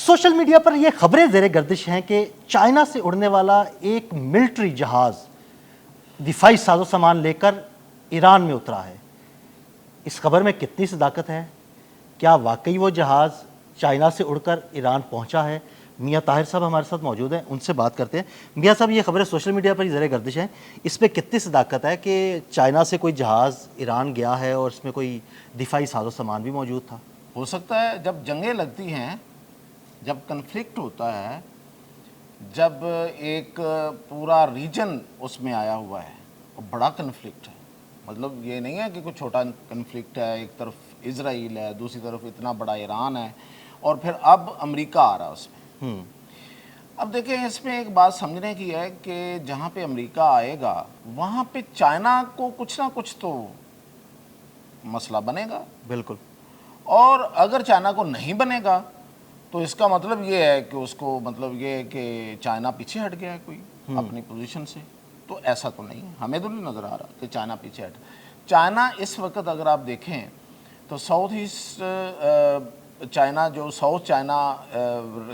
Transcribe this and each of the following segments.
Social media پر یہ خبریں زیر گردش ہیں کہ چائنا سے اڑنے والا ایک ملٹری جہاز دفاعی ساز و سامان لے کر ایران میں اترا ہے۔ اس خبر میں کتنی صداقت ہے؟ کیا واقعی وہ جہاز چائنا سے اڑ کر ایران پہنچا ہے؟ میاں طاہر صاحب ہمارے ساتھ موجود ہیں، ان سے بات کرتے ہیں۔ میاں صاحب، یہ خبریں سوشل میڈیا پر زیر گردش ہیں، اس پہ کتنی صداقت ہے کہ چائنا سے کوئی جہاز ایران گیا ہے اور اس میں کوئی دفاعی ساز و سامان بھی موجود تھا؟ ہو سکتا ہے جب جنگیں لگتی ہیں، جب کنفلکٹ ہوتا ہے، جب ایک پورا ریجن اس میں آیا ہوا ہے، بڑا کنفلکٹ ہے، مطلب یہ نہیں ہے کہ کوئی چھوٹا کنفلکٹ ہے، ایک طرف اسرائیل ہے، دوسری طرف اتنا بڑا ایران ہے، اور پھر اب امریکہ آ رہا ہے اس میں۔ اب دیکھیں، اس میں ایک بات سمجھنے کی ہے کہ جہاں پہ امریکہ آئے گا وہاں پہ چائنا کو کچھ نہ کچھ تو مسئلہ بنے گا۔ بالکل۔ اور اگر چائنا کو نہیں بنے گا تو اس کا مطلب یہ ہے کہ اس کو مطلب یہ ہے کہ چائنا پیچھے ہٹ گیا ہے کوئی اپنی پوزیشن سے۔ تو ایسا تو نہیں ہے، ہمیں تو نہیں نظر آ رہا کہ چائنا پیچھے ہٹ۔ چائنا اس وقت اگر آپ دیکھیں تو ساؤتھ ایسٹ چائنا، جو ساؤتھ چائنا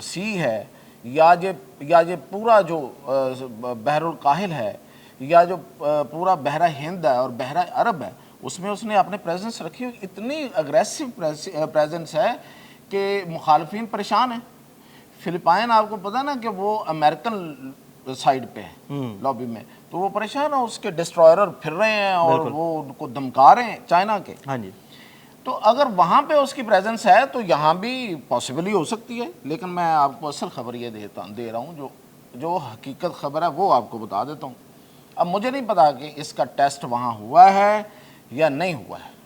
سی ہے، یا یہ پورا جو بحر الکاہل ہے، یا جو پورا بحرہ ہند ہے اور بحرہ عرب ہے، اس میں اس نے اپنے پریزنس رکھی ہوئی، اتنی اگریسو پریزنس ہے کہ مخالفین پریشان ہیں۔ فلپائن آپ کو پتہ نا کہ وہ امریکن سائیڈ پہ ہے لابی میں، تو وہ پریشان ہیں، اس کے ڈسٹرائر پھر رہے ہیں اور وہ ان کو دمکا رہے ہیں چائنا کے۔ ہاں جی۔ تو اگر وہاں پہ اس کی پریزنس ہے تو یہاں بھی پاسبلی ہو سکتی ہے، لیکن میں آپ کو اصل خبر یہ دے رہا ہوں، جو حقیقت خبر ہے وہ آپ کو بتا دیتا ہوں۔ اب مجھے نہیں پتا کہ اس کا ٹیسٹ وہاں ہوا ہے یا نہیں ہوا ہے۔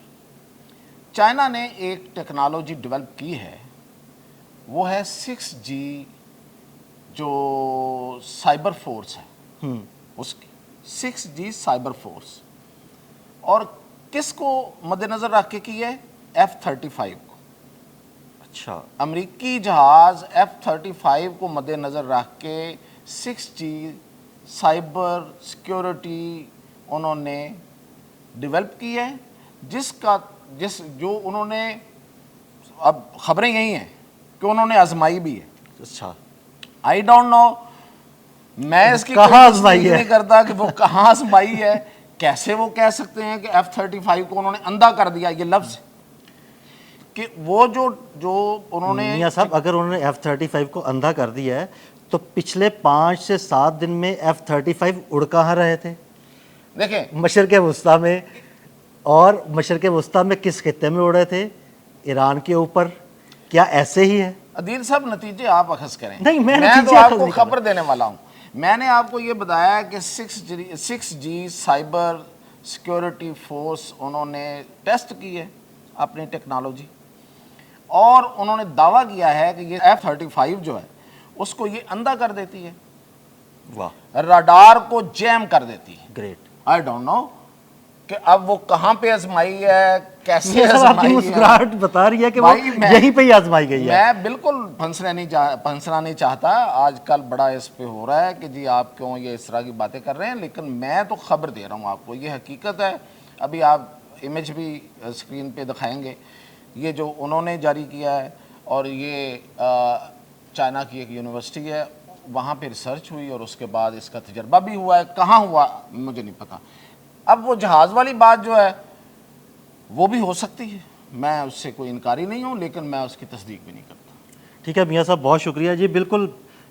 چائنا نے ایک ٹیکنالوجی ڈیولپ کی ہے، وہ ہے 6G جو سائبر فورس ہے، اس کی 6G سائبر فورس، اور کس کو مد نظر رکھ کے کی ہے؟ F-35 کو۔ اچھا۔ امریکی جہاز F-35 کو مد نظر رکھ کے 6G سائبر سیکیورٹی انہوں نے ڈیولپ کی ہے، جو انہوں نے، اب خبریں یہی ہیں کہ انہوں نے آزمائی بھی ہے۔ اچھا۔ آئی ڈونٹ نو، میں اس کی کوئی تصدیق نہیں کرتا کہ وہ کہاں آزمائی ہے۔ کیسے وہ کہہ سکتے ہیں کہ F-35 کو انہوں نے اندھا کر دیا؟ یہ لفظ کہ وہ جو انہوں نے، میاں صاحب، اگر انہوں نے F-35 کو اندھا کر دیا ہے تو پچھلے 5 سے 7 دن میں F-35 اڑ کہاں رہے تھے؟ دیکھیں مشرق وسطیٰ میں، اور مشرق وسطیٰ میں کس خطے میں اڑے تھے؟ ایران کے اوپر۔ کیا ایسے ہی ہے؟ عدیل صاحب، نتیجے آپ اخذ کریں۔ نہیں، میں تو آپ کو خبر دینے والا ہوں۔ میں نے آپ کو یہ بتایا کہ 6G سائبر سیکیورٹی فورس انہوں نے ٹیسٹ کی ہے اپنی ٹیکنالوجی، اور انہوں نے دعویٰ کیا ہے کہ یہ F-35 جو ہے اس کو یہ اندھا کر دیتی ہے، واہ، راڈار کو جیم کر دیتی ہے۔ گریٹ۔ آئی ڈونٹ نو کہ اب وہ کہاں پہ آزمائی ہے، کیسے آپ کی آزمائی ہے۔ مسکراہٹ بتا رہی ہے کہ وہ یہیں پہ ہی آزمائی گئی ہے۔ میں بالکل پھنسنا نہیں چاہتا، آج کل بڑا اس پہ ہو رہا ہے کہ جی آپ کیوں یہ اس طرح کی باتیں کر رہے ہیں، لیکن میں تو خبر دے رہا ہوں آپ کو، یہ حقیقت ہے۔ ابھی آپ امیج بھی اسکرین پہ دکھائیں گے، یہ جو انہوں نے جاری کیا ہے، اور یہ چائنا کی ایک یونیورسٹی ہے، وہاں پہ ریسرچ ہوئی اور اس کے بعد اس کا تجربہ بھی ہوا ہے۔ کہاں ہوا مجھے نہیں پتا۔ اب وہ جہاز والی بات جو ہے وہ بھی ہو سکتی ہے، میں اس سے کوئی انکاری نہیں ہوں، لیکن میں اس کی تصدیق بھی نہیں کرتا۔ ٹھیک ہے میاں صاحب، بہت شکریہ جی۔ بالکل،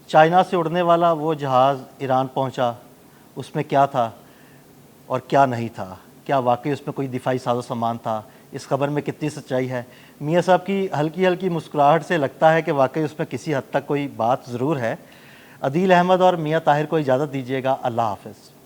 چائنا سے اڑنے والا وہ جہاز ایران پہنچا، اس میں کیا تھا اور کیا نہیں تھا؟ کیا واقعی اس میں کوئی دفاعی ساز و سامان تھا؟ اس خبر میں کتنی سچائی ہے؟ میاں صاحب کی ہلکی ہلکی مسکراہٹ سے لگتا ہے کہ واقعی اس میں کسی حد تک کوئی بات ضرور ہے۔ عدیل احمد اور میاں طاہر کو اجازت دیجیے گا۔ اللہ حافظ۔